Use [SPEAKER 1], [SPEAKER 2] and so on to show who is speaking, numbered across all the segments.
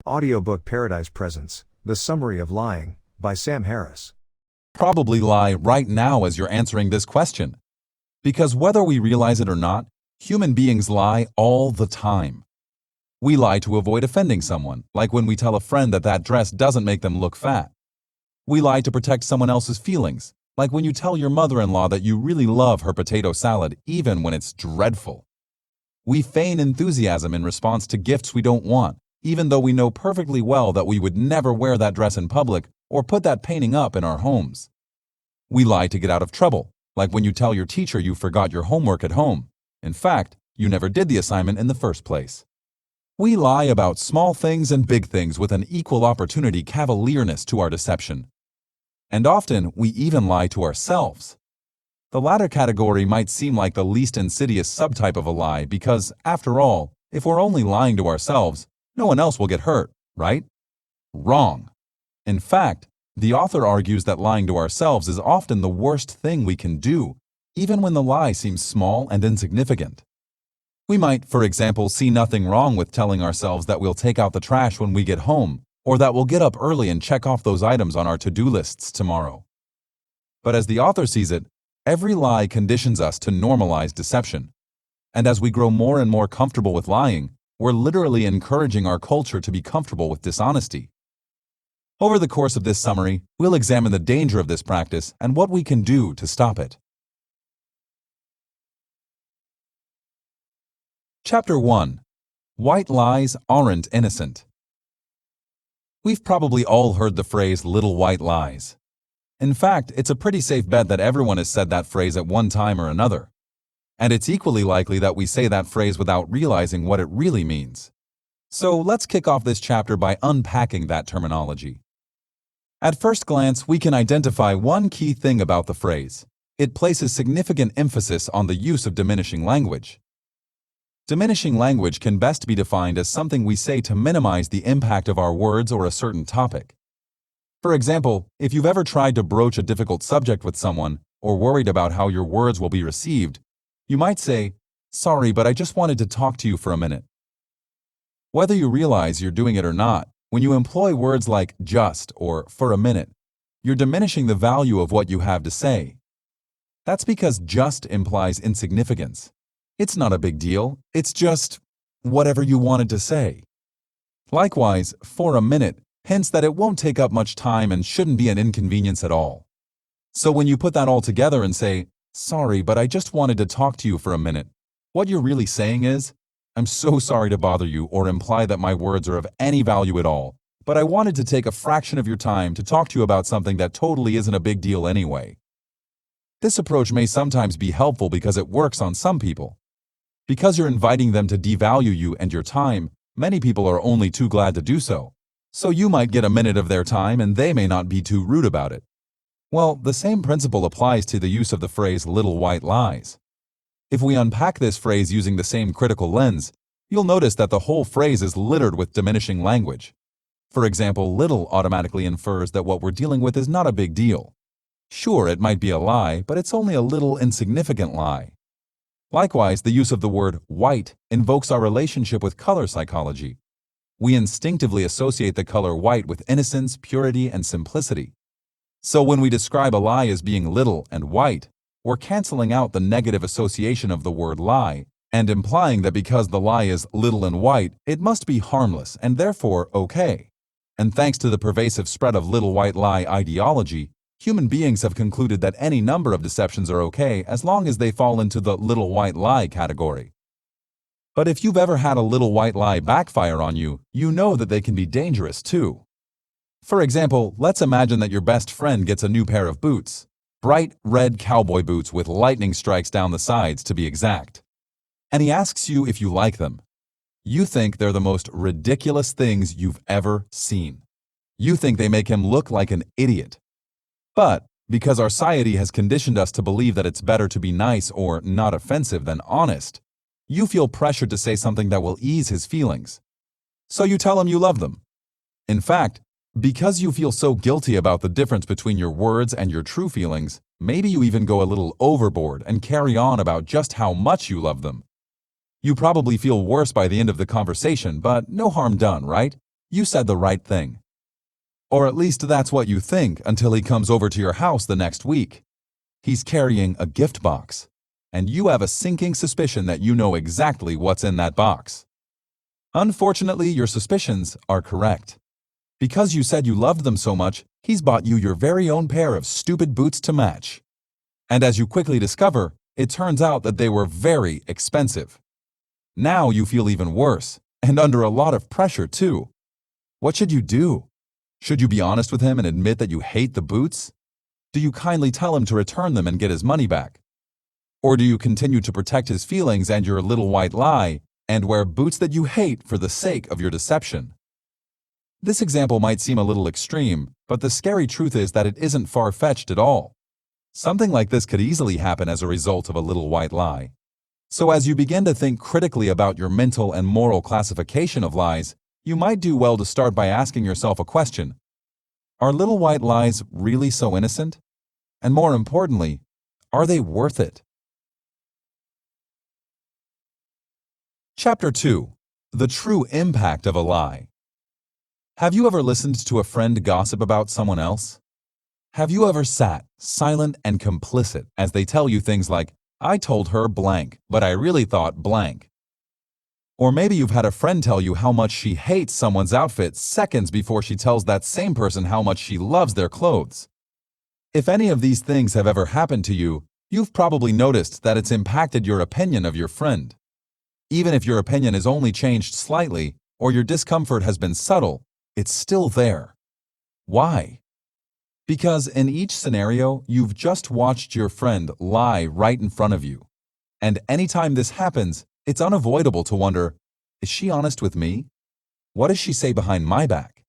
[SPEAKER 1] Audiobook Paradise presents The Summary of Lying by Sam Harris.
[SPEAKER 2] Probably lie right now as you're answering this question. Because whether we realize it or not, human beings lie all the time. We lie to avoid offending someone, like when we tell a friend that that dress doesn't make them look fat. We lie to protect someone else's feelings, like when you tell your mother-in-law that you really love her potato salad even when it's dreadful. We feign enthusiasm in response to gifts we don't want, even though we know perfectly well that we would never wear that dress in public or put that painting up in our homes. We lie to get out of trouble, like when you tell your teacher you forgot your homework at home. In fact, you never did the assignment in the first place. We lie about small things and big things with an equal opportunity cavalierness to our deception. And often, we even lie to ourselves. The latter category might seem like the least insidious subtype of a lie because, after all, if we're only lying to ourselves, no one else will get hurt, right? Wrong. In fact, the author argues that lying to ourselves is often the worst thing we can do, even when the lie seems small and insignificant. We might, for example, see nothing wrong with telling ourselves that we'll take out the trash when we get home, or that we'll get up early and check off those items on our to-do lists tomorrow. But as the author sees it, every lie conditions us to normalize deception. And as we grow more and more comfortable with lying, we're literally encouraging our culture to be comfortable with dishonesty. Over the course of this summary, we'll examine the danger of this practice and what we can do to stop it. Chapter 1. White Lies Aren't Innocent. We've probably all heard the phrase little white lies. In fact, it's a pretty safe bet that everyone has said that phrase at one time or another. And it's equally likely that we say that phrase without realizing what it really means. So let's kick off this chapter by unpacking that terminology. At first glance, we can identify one key thing about the phrase. It places significant emphasis on the use of diminishing language. Diminishing language can best be defined as something we say to minimize the impact of our words or a certain topic. For example, if you've ever tried to broach a difficult subject with someone or worried about how your words will be received, you might say, "Sorry, but I just wanted to talk to you for a minute." Whether you realize you're doing it or not, when you employ words like just or for a minute, you're diminishing the value of what you have to say. That's because just implies insignificance. It's not a big deal, it's just whatever you wanted to say. Likewise, for a minute hints that it won't take up much time and shouldn't be an inconvenience at all. So when you put that all together and say, "Sorry, but I just wanted to talk to you for a minute," what you're really saying is, "I'm so sorry to bother you or imply that my words are of any value at all, but I wanted to take a fraction of your time to talk to you about something that totally isn't a big deal anyway." This approach may sometimes be helpful because it works on some people. Because you're inviting them to devalue you and your time, many people are only too glad to do so. So you might get a minute of their time and they may not be too rude about it. Well, the same principle applies to the use of the phrase little white lies. If we unpack this phrase using the same critical lens, you'll notice that the whole phrase is littered with diminishing language. For example, little automatically infers that what we're dealing with is not a big deal. Sure, it might be a lie, but it's only a little insignificant lie. Likewise, the use of the word white invokes our relationship with color psychology. We instinctively associate the color white with innocence, purity, and simplicity. So when we describe a lie as being little and white, we're canceling out the negative association of the word lie and implying that because the lie is little and white, it must be harmless and therefore okay. And thanks to the pervasive spread of little white lie ideology, human beings have concluded that any number of deceptions are okay as long as they fall into the little white lie category. But if you've ever had a little white lie backfire on you, you know that they can be dangerous too. For example, let's imagine that your best friend gets a new pair of boots. Bright red cowboy boots with lightning strikes down the sides to be exact. And he asks you if you like them. You think they're the most ridiculous things you've ever seen. You think they make him look like an idiot. But because our society has conditioned us to believe that it's better to be nice or not offensive than honest, you feel pressured to say something that will ease his feelings. So you tell him you love them. In fact, because you feel so guilty about the difference between your words and your true feelings, maybe you even go a little overboard and carry on about just how much you love them. You probably feel worse by the end of the conversation, but no harm done, right? You said the right thing. Or at least that's what you think until he comes over to your house the next week. He's carrying a gift box, and you have a sinking suspicion that you know exactly what's in that box. Unfortunately, your suspicions are correct. Because you said you loved them so much, he's bought you your very own pair of stupid boots to match. And as you quickly discover, it turns out that they were very expensive. Now you feel even worse, and under a lot of pressure too. What should you do? Should you be honest with him and admit that you hate the boots? Do you kindly tell him to return them and get his money back? Or do you continue to protect his feelings and your little white lie and wear boots that you hate for the sake of your deception? This example might seem a little extreme, but the scary truth is that it isn't far-fetched at all. Something like this could easily happen as a result of a little white lie. So as you begin to think critically about your mental and moral classification of lies, you might do well to start by asking yourself a question. Are little white lies really so innocent? And more importantly, are they worth it? Chapter 2. The True Impact of a Lie. Have you ever listened to a friend gossip about someone else? Have you ever sat, silent and complicit, as they tell you things like, I told her blank, but I really thought blank? Or maybe you've had a friend tell you how much she hates someone's outfit seconds before she tells that same person how much she loves their clothes. If any of these things have ever happened to you, you've probably noticed that it's impacted your opinion of your friend. Even if your opinion has only changed slightly, or your discomfort has been subtle, it's still there. Why? Because in each scenario, you've just watched your friend lie right in front of you. And anytime this happens, it's unavoidable to wonder, is she honest with me? What does she say behind my back?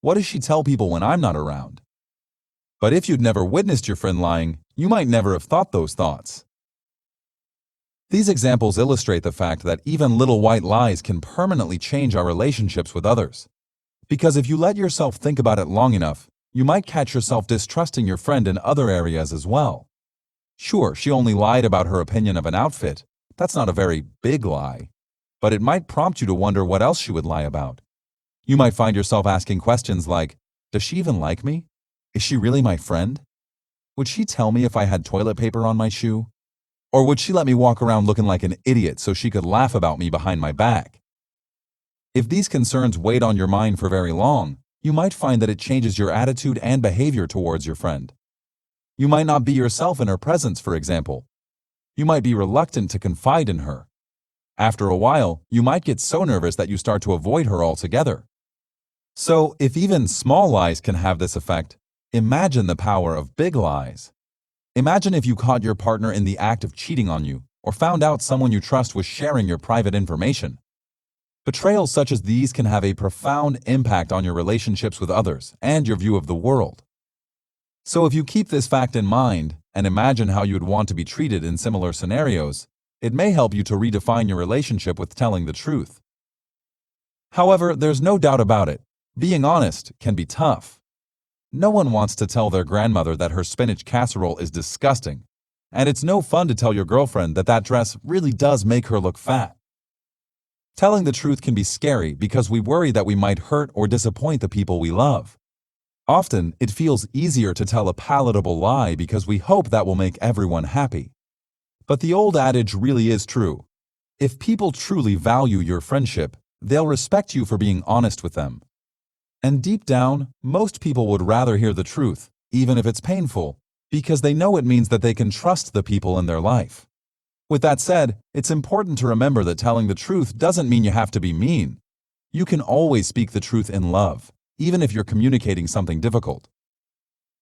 [SPEAKER 2] What does she tell people when I'm not around? But if you'd never witnessed your friend lying, you might never have thought those thoughts. These examples illustrate the fact that even little white lies can permanently change our relationships with others. Because if you let yourself think about it long enough, you might catch yourself distrusting your friend in other areas as well. Sure, she only lied about her opinion of an outfit. That's not a very big lie. But it might prompt you to wonder what else she would lie about. You might find yourself asking questions like, does she even like me? Is she really my friend? Would she tell me if I had toilet paper on my shoe? Or would she let me walk around looking like an idiot so she could laugh about me behind my back? If these concerns weighed on your mind for very long, you might find that it changes your attitude and behavior towards your friend. You might not be yourself in her presence, for example. You might be reluctant to confide in her. After a while, you might get so nervous that you start to avoid her altogether. So, if even small lies can have this effect, imagine the power of big lies. Imagine if you caught your partner in the act of cheating on you, or found out someone you trust was sharing your private information. Betrayals such as these can have a profound impact on your relationships with others and your view of the world. So if you keep this fact in mind and imagine how you would want to be treated in similar scenarios, it may help you to redefine your relationship with telling the truth. However, there's no doubt about it, being honest can be tough. No one wants to tell their grandmother that her spinach casserole is disgusting, and it's no fun to tell your girlfriend that that dress really does make her look fat. Telling the truth can be scary because we worry that we might hurt or disappoint the people we love. Often, it feels easier to tell a palatable lie because we hope that will make everyone happy. But the old adage really is true. If people truly value your friendship, they'll respect you for being honest with them. And deep down, most people would rather hear the truth, even if it's painful, because they know it means that they can trust the people in their life. With that said, it's important to remember that telling the truth doesn't mean you have to be mean. You can always speak the truth in love, even if you're communicating something difficult.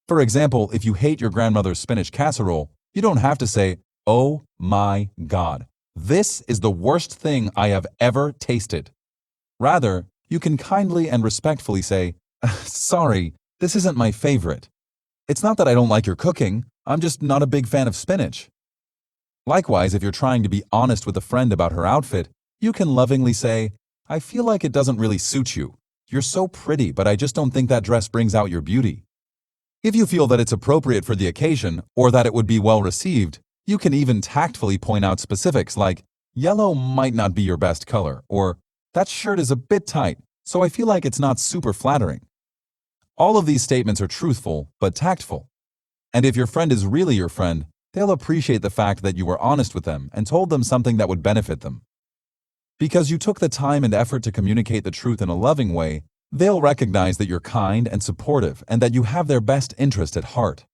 [SPEAKER 2] For example, if you hate your grandmother's spinach casserole, you don't have to say, "Oh my God, this is the worst thing I have ever tasted." Rather, you can kindly and respectfully say, "Sorry, this isn't my favorite. It's not that I don't like your cooking, I'm just not a big fan of spinach." Likewise, if you're trying to be honest with a friend about her outfit, you can lovingly say, "I feel like it doesn't really suit you. You're so pretty, but I just don't think that dress brings out your beauty." If you feel that it's appropriate for the occasion or that it would be well received, you can even tactfully point out specifics like, "Yellow might not be your best color," or "That shirt is a bit tight, so I feel like it's not super flattering. All of these statements are truthful, but tactful. And if your friend is really your friend, they'll appreciate the fact that you were honest with them and told them something that would benefit them. Because you took the time and effort to communicate the truth in a loving way, they'll recognize that you're kind and supportive and that you have their best interest at heart.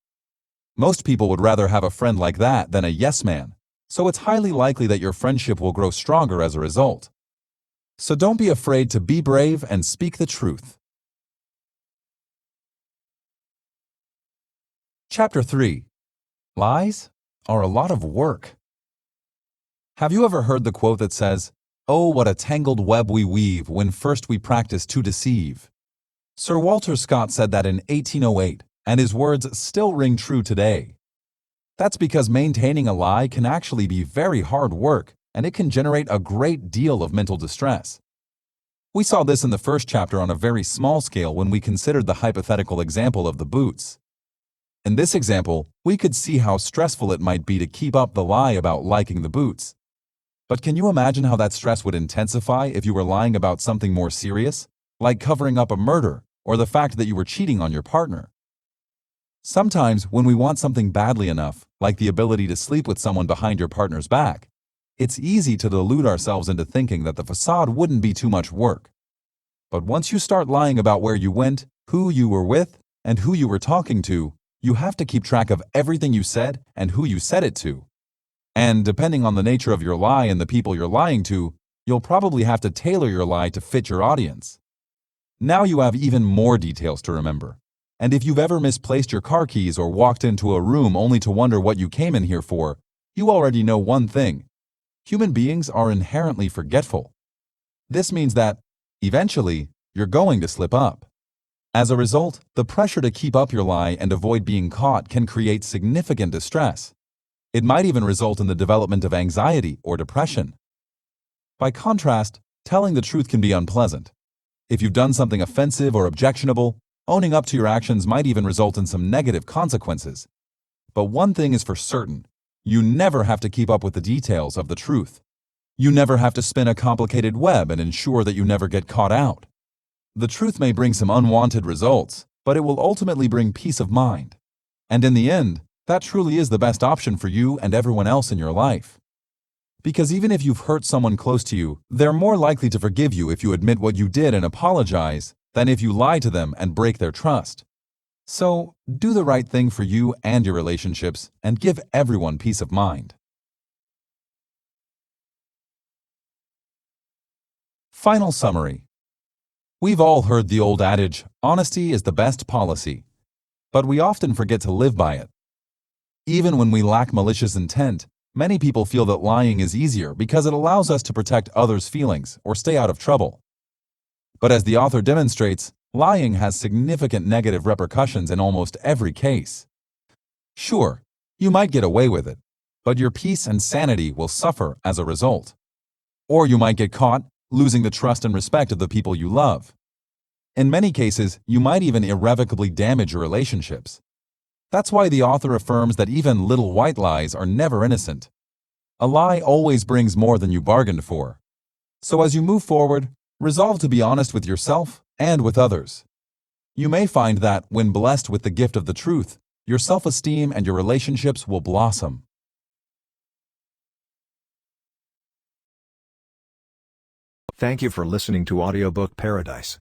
[SPEAKER 2] Most people would rather have a friend like that than a yes man, so it's highly likely that your friendship will grow stronger as a result. So don't be afraid to be brave and speak the truth. Chapter 3. Lies are a lot of work. Have you ever heard the quote that says, "Oh, what a tangled web we weave when first we practice to deceive"? Sir Walter Scott said that in 1808, and his words still ring true today. That's because maintaining a lie can actually be very hard work, and it can generate a great deal of mental distress. We saw this in the first chapter on a very small scale when we considered the hypothetical example of the boots. In this example, we could see how stressful it might be to keep up the lie about liking the boots. But can you imagine how that stress would intensify if you were lying about something more serious, like covering up a murder or the fact that you were cheating on your partner? Sometimes, when we want something badly enough, like the ability to sleep with someone behind your partner's back, it's easy to delude ourselves into thinking that the facade wouldn't be too much work. But once you start lying about where you went, who you were with, and who you were talking to, you have to keep track of everything you said and who you said it to. And depending on the nature of your lie and the people you're lying to, you'll probably have to tailor your lie to fit your audience. Now you have even more details to remember. And if you've ever misplaced your car keys or walked into a room only to wonder what you came in here for, you already know one thing. Human beings are inherently forgetful. This means that, eventually, you're going to slip up. As a result, the pressure to keep up your lie and avoid being caught can create significant distress. It might even result in the development of anxiety or depression. By contrast, telling the truth can be unpleasant. If you've done something offensive or objectionable, owning up to your actions might even result in some negative consequences. But one thing is for certain, you never have to keep up with the details of the truth. You never have to spin a complicated web and ensure that you never get caught out. The truth may bring some unwanted results, but it will ultimately bring peace of mind. And in the end, that truly is the best option for you and everyone else in your life. Because even if you've hurt someone close to you, they're more likely to forgive you if you admit what you did and apologize than if you lie to them and break their trust. So, do the right thing for you and your relationships and give everyone peace of mind. Final summary. We've all heard the old adage, honesty is the best policy, but we often forget to live by it. Even when we lack malicious intent, many people feel that lying is easier because it allows us to protect others' feelings or stay out of trouble. But as the author demonstrates, lying has significant negative repercussions in almost every case. Sure, you might get away with it, but your peace and sanity will suffer as a result. Or you might get caught, losing the trust and respect of the people you love. In many cases, you might even irrevocably damage your relationships. That's why the author affirms that even little white lies are never innocent. A lie always brings more than you bargained for. So as you move forward, resolve to be honest with yourself and with others. You may find that, when blessed with the gift of the truth, your self-esteem and your relationships will blossom.
[SPEAKER 1] Thank you for listening to Audiobook Paradise.